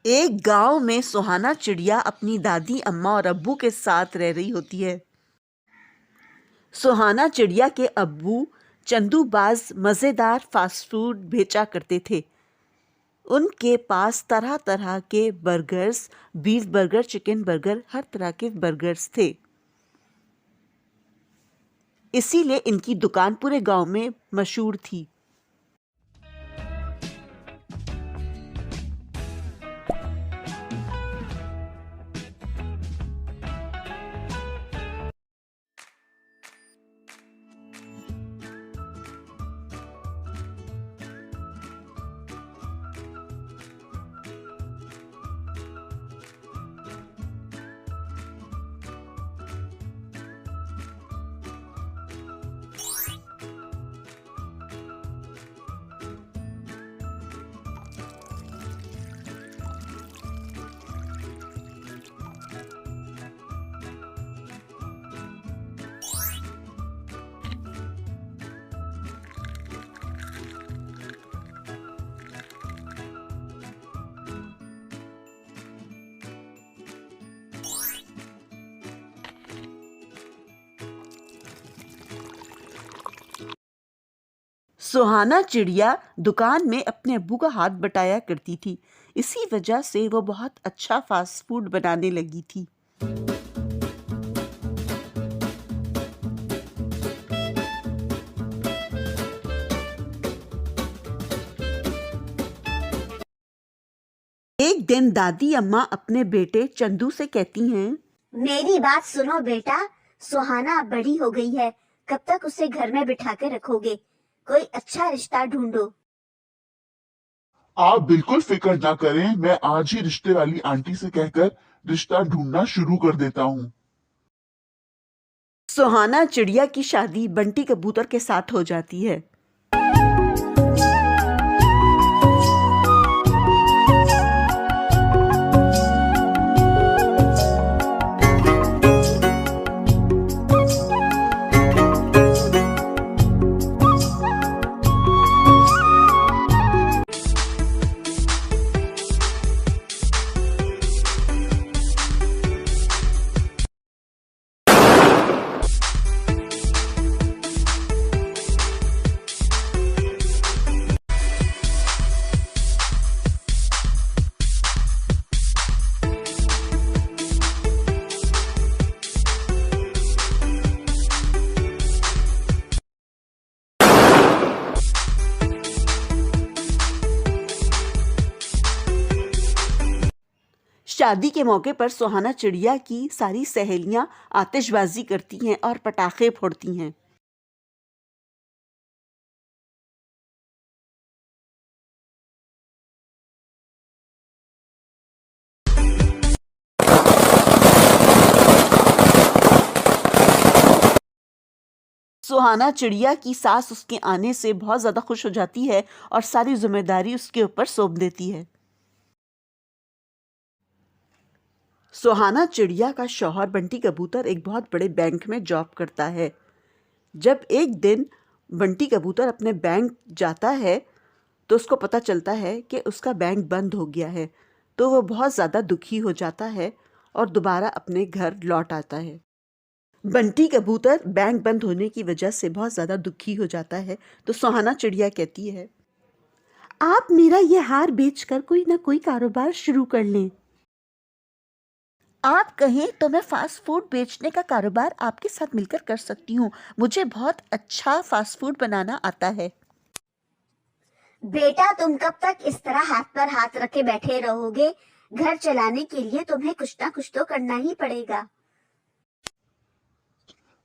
एक गांव में सुहाना चिड़िया अपनी दादी अम्मा और अब्बू के साथ रह रही होती है। सुहाना चिड़िया के अब्बू चंदूबाज मज़ेदार फास्ट फूड बेचा करते थे। उनके पास तरह तरह के burgers, beef burger, chicken burger, हर तरह के बर्गर्स थे। इसीलिए इनकी दुकान पूरे गांव में मशहूर थी। सुहाना चिड़िया दुकान में अपने अब्बू का हाथ बटाया करती थी। इसी वजह से वो बहुत अच्छा फास्ट फूड बनाने लगी थी। एक दिन दादी अम्मा अपने बेटे चंदू से कहती हैं, मेरी बात सुनो बेटा, सुहाना अब बड़ी हो गई है, कब तक उसे घर में बिठा के रखोगे? कोई अच्छा रिश्ता ढूंढो। आप बिल्कुल फिक्र ना करें, मैं आज ही रिश्ते वाली आंटी से कहकर रिश्ता ढूंढना शुरू कर देता हूँ। सुहाना चिड़िया की शादी बंटी कबूतर के साथ हो जाती है। शादी के मौके पर सुहाना चिड़िया की सारी सहेलियां आतिशबाजी करती हैं और पटाखे फोड़ती हैं। सुहाना चिड़िया की सास उसके आने से बहुत ज्यादा खुश हो जाती है और सारी जिम्मेदारी उसके ऊपर सौंप देती है। सुहाना चिड़िया का शौहर बंटी कबूतर एक बहुत बड़े बैंक में जॉब करता है। जब एक दिन बंटी कबूतर अपने बैंक जाता है तो उसको पता चलता है कि उसका बैंक बंद हो गया है। तो वो बहुत ज़्यादा दुखी हो जाता है और दोबारा अपने घर लौट आता है। बंटी कबूतर बैंक बंद होने की वजह से बहुत ज़्यादा दुखी हो जाता है। तो सुहाना चिड़िया कहती है, आप मेरा ये हार बेचकर कोई ना कोई कारोबार शुरू कर लें। आप कहें तो मैं फास्ट फूड बेचने का कारोबार आपके साथ मिलकर कर सकती हूँ। मुझे बहुत अच्छा फास्ट फूड बनाना आता है। बेटा, तुम कब तक इस तरह हाथ पर हाथ रखे बैठे रहोगे? घर चलाने के लिए तुम्हें कुछ ना कुछ तो करना ही पड़ेगा।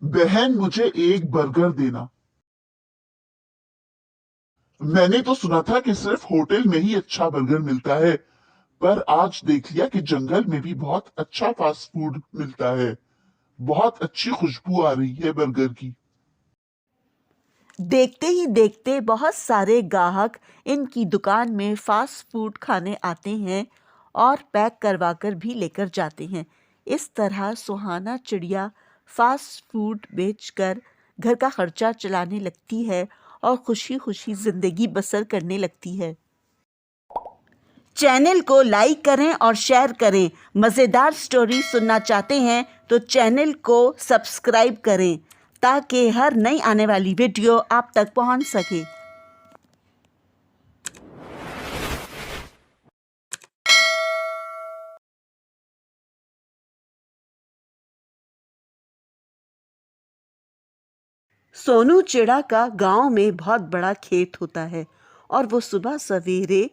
बहन, मुझे एक बर्गर देना। मैंने तो सुना था कि सिर्फ होटल में ही अच्छा बर्गर मिलता है, पर आज देख लिया कि जंगल में भी बहुत अच्छा फास्ट फूड मिलता है। बहुत अच्छी खुशबू आ रही है बर्गर की। देखते ही देखते बहुत सारे ग्राहक इनकी दुकान में फास्ट फूड खाने आते हैं और पैक करवा कर भी लेकर जाते हैं। इस तरह सुहाना चिड़िया फास्ट फूड बेचकर घर का खर्चा चलाने लगती है और खुशी खुशी जिंदगी बसर करने लगती है। चैनल को लाइक करें और शेयर करें। मज़ेदार स्टोरी सुनना चाहते हैं तो चैनल को सब्सक्राइब करें ताकि हर नई आने वाली वीडियो आप तक पहुंच सके। सोनू चिड़ा का गांव में बहुत बड़ा खेत होता है और वो सुबह सवेरे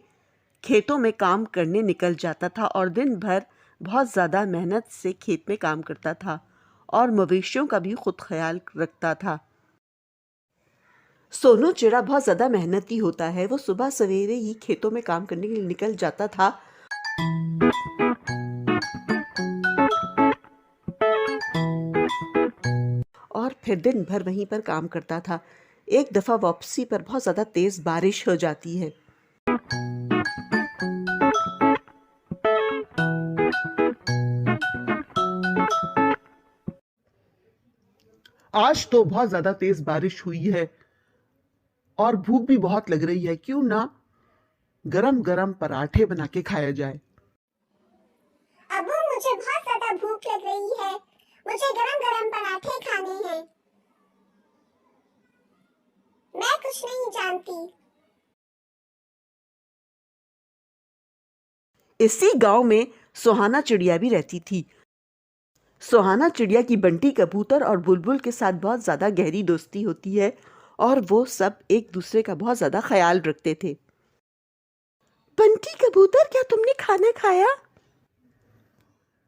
खेतों में काम करने निकल जाता था और दिन भर बहुत ज़्यादा मेहनत से खेत में काम करता था और मवेशियों का भी खुद ख्याल रखता था। सोनू चिड़ा बहुत ज़्यादा मेहनती होता है। वो सुबह सवेरे ही खेतों में काम करने के लिए निकल जाता था और फिर दिन भर वहीं पर काम करता था। एक दफ़ा वापसी पर बहुत ज़्यादा तेज़ बारिश हो जाती है। आज तो बहुत ज्यादा तेज बारिश हुई है और भूख भी बहुत लग रही है। क्यों ना गरम गरम पराठे बना के खाया जाए। अबू, मुझे बहुत ज्यादा भूख लग रही है। मुझे गरम गरम पराठे खाने हैं। मैं कुछ नहीं जानती। इसी गांव में सुहाना चिड़िया भी रहती थी। सुहाना चिड़िया की बंटी कबूतर और बुलबुल के साथ बहुत ज़्यादा गहरी दोस्ती होती है और वो सब एक दूसरे का बहुत ज़्यादा ख्याल रखते थे। बंटी कबूतर, क्या तुमने खाना खाया?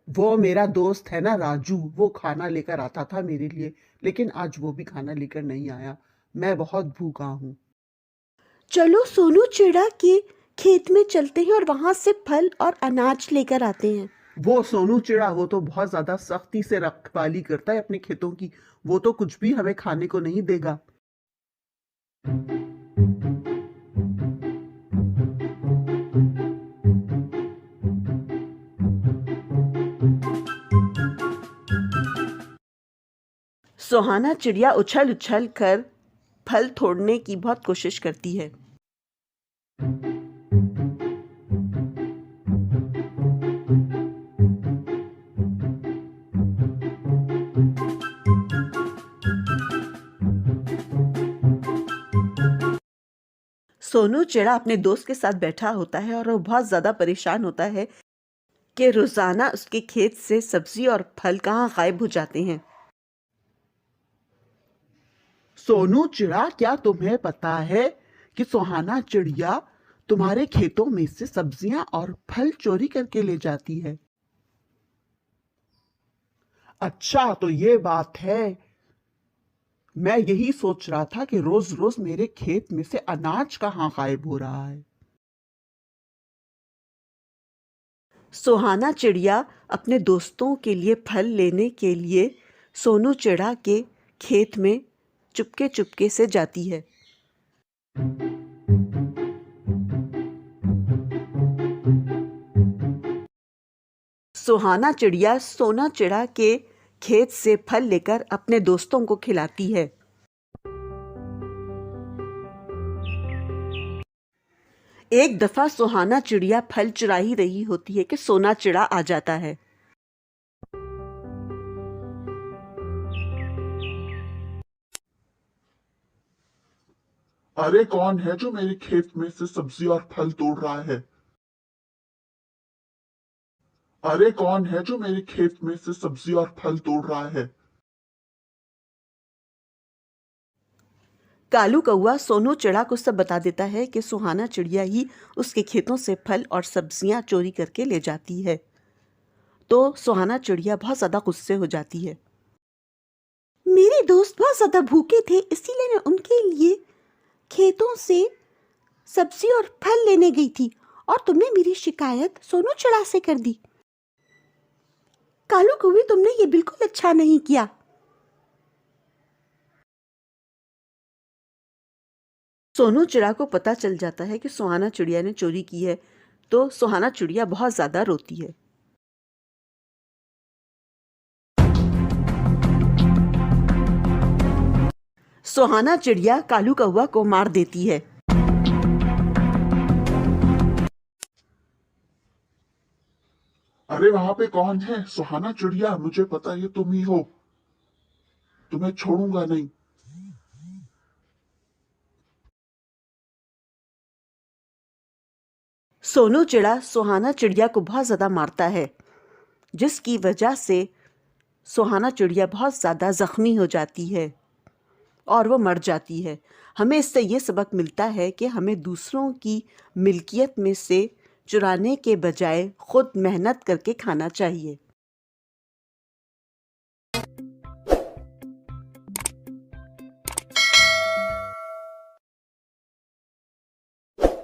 वो मेरा दोस्त है ना राजू, वो खाना लेकर आता था मेरे लिए, लेकिन आज वो भी खाना लेकर नहीं आया। मैं बहुत भूखा हूँ। चलो सोनू चिड़ा के खेत में चलते हैं और वहां से फल और अनाज लेकर आते हैं। वो सोनू चिड़ा, वो तो बहुत ज्यादा सख्ती से रखवाली करता है अपने खेतों की। वो तो कुछ भी हमें खाने को नहीं देगा। सुहाना चिड़िया उछल उछल कर फल तोड़ने की बहुत कोशिश करती है। सोनू चिड़ा अपने दोस्त के साथ बैठा होता है और वो बहुत ज़्यादा परेशान होता है कि रोज़ाना उसके खेत से सब्जी और फल कहाँ गायब हो जाते हैं। सोनू चिड़ा, क्या तुम्हें पता है कि सुहाना चिड़िया तुम्हारे खेतों में से सब्जियां और फल चोरी करके ले जाती है? अच्छा, तो ये बात है। मैं यही सोच रहा था कि रोज रोज मेरे खेत में से अनाज कहाँ गायब हो रहा है। सुहाना चिड़िया अपने दोस्तों के लिए फल लेने के लिए सोनू चिड़ा के खेत में चुपके चुपके से जाती है। सुहाना चिड़िया सोना चिड़ा के खेत से फल लेकर अपने दोस्तों को खिलाती है। एक दफा सुहाना चिड़िया फल चुरा ही रही होती है कि सोना चिड़ा आ जाता है। अरे, कौन है जो मेरे खेत में से सब्जी और फल तोड़ रहा है? अरे, कौन है जो मेरे खेत में से सब्जी और फल तोड़ रहा है? कालू कौआ सोनू चिड़ा को सब बता देता है कि सुहाना चिड़िया ही उसके खेतों से फल और सब्जियां चोरी करके ले जाती है। तो सुहाना चिड़िया बहुत ज्यादा गुस्से हो जाती है। मेरे दोस्त बहुत ज्यादा भूखे थे, इसीलिए मैं उनके लिए खेतों से सब्जी और फल लेने गई थी और तुमने मेरी शिकायत सोनू चिड़ा से कर दी। कालू कौवे, तुमने ये बिल्कुल अच्छा नहीं किया। सोनू चिड़ा को पता चल जाता है कि सुहाना चिड़िया ने चोरी की है, तो सुहाना चिड़िया बहुत ज्यादा रोती है। सुहाना चिड़िया कालू कौवा को मार देती है। अरे वहां पे कौन है? सुहाना चिड़िया, मुझे पता ये तुम ही हो। तुम्हें छोड़ूंगा नहीं। सोनू चिड़ा सुहाना चिड़िया को बहुत ज़्यादा मारता है, जिसकी वजह से सुहाना चिड़िया बहुत ज़्यादा ज़ख्मी हो जाती है और वो मर जाती है। हमें इससे ये सबक मिलता है कि हमें दूसरों की मिल्कियत में से चुराने के बजाय खुद मेहनत करके खाना चाहिए।